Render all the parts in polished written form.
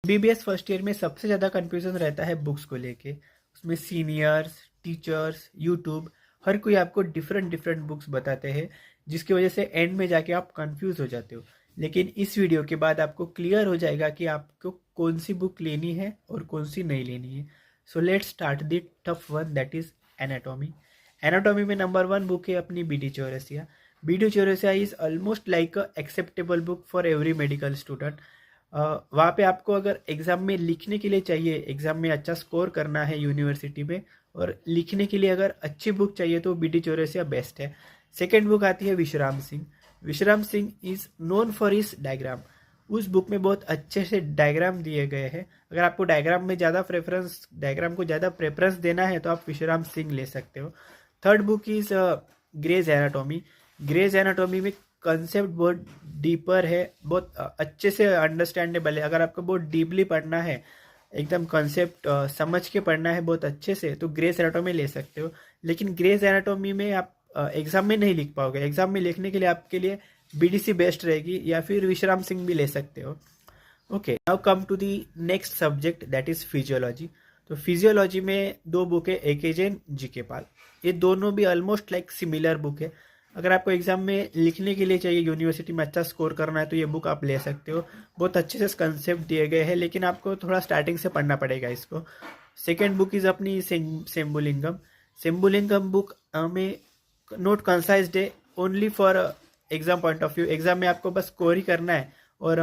BBS first year में सबसे ज़्यादा कंफ्यूजन रहता है बुक्स को लेके। उसमें सीनियर्स, टीचर्स, यूट्यूब, हर कोई आपको डिफरेंट डिफरेंट बुक्स बताते हैं, जिसकी वजह से एंड में जाके आप कंफ्यूज हो जाते हो। लेकिन इस वीडियो के बाद आपको क्लियर हो जाएगा कि आपको कौन सी बुक लेनी है और कौन सी नहीं लेनी है। So let's start the tough one, that is anatomy. Anatomy में नंबर 1 बुक है अपनी B D Chaurasia. B D Chaurasia is almost like a acceptable book for every medical student. वहाँ पे आपको अगर एग्ज़ाम में लिखने के लिए चाहिए, एग्ज़ाम में अच्छा स्कोर करना है यूनिवर्सिटी में, और लिखने के लिए अगर अच्छी बुक चाहिए तो बी डी चौरसिया बेस्ट है। सेकेंड बुक आती है विश्राम सिंह। विश्राम Singh is known for his diagram. उस बुक में बहुत अच्छे से डायग्राम दिए गए हैं। अगर आपको डायग्राम को ज़्यादा प्रेफरेंस देना है तो आप विश्राम सिंह ले सकते हो। Third book is Gray's anatomy. Gray's anatomy में कंसेप्ट बहुत डीपर है, बहुत अच्छे से अंडरस्टैंडेबल है। अगर आपको बहुत डीपली पढ़ना है, एकदम कंसेप्ट समझ के पढ़ना है बहुत अच्छे से, तो ग्रेस एनाटॉमी ले सकते हो। लेकिन ग्रेस एनाटॉमी में आप एग्जाम में नहीं लिख पाओगे। एग्जाम में लिखने के लिए आपके लिए बीडीसी बेस्ट रहेगी, या फिर विश्राम सिंह भी ले सकते हो। Okay, now come to the next subject, that is physiology. तो फिजियोलॉजी में 2 बुक है, एके जैन, जीके पाल। ये दोनों भी ऑलमोस्ट लाइक सिमिलर बुक है। अगर आपको एग्जाम में लिखने के लिए चाहिए, यूनिवर्सिटी में अच्छा स्कोर करना है, तो ये बुक आप ले सकते हो। बहुत अच्छे से कंसेप्ट दिए गए हैं, लेकिन आपको थोड़ा स्टार्टिंग से पढ़ना पड़ेगा इसको। सेकेंड बुक इज अपनी सेम्बुलिंगम। सेम्बुलिंगम बुक में नोट कंसाइज्ड है only for exam point of view. Exam में आपको बस स्कोर ही करना है, और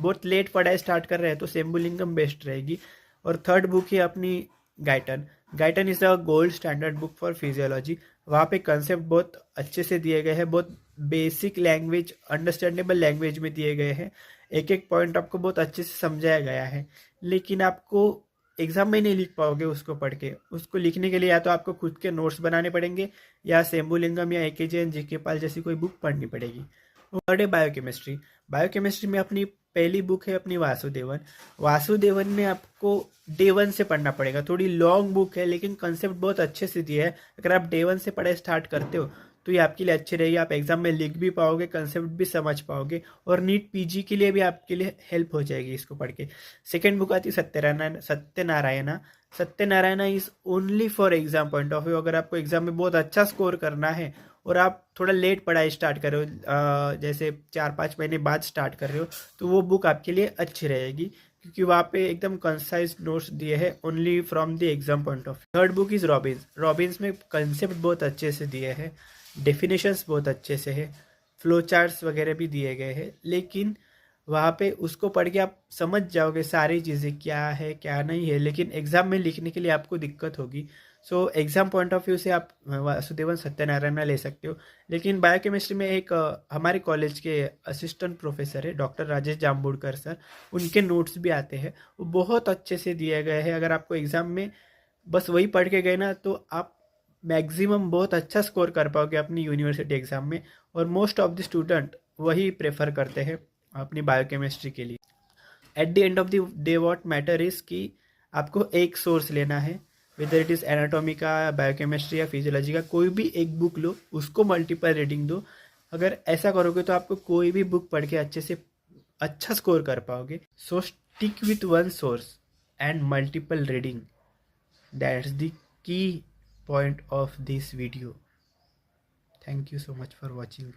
बहुत लेट पढ़ाई स्टार्ट कर रहे हैं तो सेम्बुलिंगम बेस्ट रहेगी। और थर्ड बुक है अपनी Guyton. Guyton is a gold standard book for physiology. वहाँ पे कंसेप्ट बहुत अच्छे से दिए गए हैं, बहुत बेसिक लैंग्वेज, अंडरस्टैंडेबल लैंग्वेज में दिए गए हैं। एक एक पॉइंट आपको बहुत अच्छे से समझाया गया है, लेकिन आपको एग्जाम में नहीं लिख पाओगे उसको पढ़ के। उसको लिखने के लिए या तो आपको खुद के नोट्स बनाने पड़ेंगे, या सेम्बुलिंगम या एके जैन, जीके पाल जैसी कोई बुक पढ़नी पड़ेगी। थर्ड है बायोकेमिस्ट्री। बायोकेमिस्ट्री में अपनी पहली बुक है अपनी वासुदेवन। वासुदेवन में आपको डे 1 से पढ़ना पड़ेगा। थोड़ी लॉन्ग बुक है, लेकिन कंसेप्ट बहुत अच्छे से दिया है। अगर आप डे 1 से पढ़ाई स्टार्ट करते हो तो ये आपके लिए अच्छी रहेगी। आप एग्जाम में लिख भी पाओगे, कंसेप्ट भी समझ पाओगे, और नीट पीजी के लिए भी आपके लिए हेल्प हो जाएगी इसको पढ़ के। सेकेंड बुक आती है Satyanarayana. Satyanarayana is only for exam point of view. अगर आपको एग्जाम में बहुत अच्छा स्कोर करना है और आप थोड़ा लेट पढ़ाई स्टार्ट कर रहे हो, जैसे 4-5 महीने बाद स्टार्ट कर रहे हो, तो वो बुक आपके लिए अच्छी रहेगी, क्योंकि वहाँ पे एकदम कंसाइज नोट्स दिए हैं only from the exam point of view. Third book is Robins. Robins में कंसेप्ट बहुत अच्छे से दिए हैं, डेफिनेशंस बहुत अच्छे से है, फ्लो चार्ट्स वगैरह भी दिए गए हैं। लेकिन वहाँ पे उसको पढ़ के आप समझ जाओगे सारी चीज़ें क्या है क्या नहीं है, लेकिन एग्जाम में लिखने के लिए आपको दिक्कत होगी। So exam point of view से आप वासुदेवन सत्यनारायण ले सकते हो। लेकिन बायोकेमिस्ट्री में एक हमारे कॉलेज के असिस्टेंट प्रोफेसर है डॉक्टर राजेश जाम्बुडकर सर, उनके नोट्स भी आते हैं, वो बहुत अच्छे से दिए गए हैं। अगर आपको एग्जाम में बस वही पढ़ के गए ना, तो आप मैक्सिमम बहुत अच्छा स्कोर कर पाओगे अपनी यूनिवर्सिटी एग्जाम में। और मोस्ट ऑफ द स्टूडेंट वही प्रेफर करते हैं अपनी बायोकेमिस्ट्री के लिए। At the end of the day what matter is कि आपको एक सोर्स लेना है, वेदर इट इज़ एनाटॉमी का, बायोकेमिस्ट्री या फिजियोलॉजी का, कोई भी एक बुक लो, उसको मल्टीपल रीडिंग दो। अगर ऐसा करोगे तो आपको कोई भी बुक पढ़ के अच्छे से अच्छा स्कोर कर पाओगे। सो stick with one source and multiple reading, that's the key point of this video. Thank you so much for watching.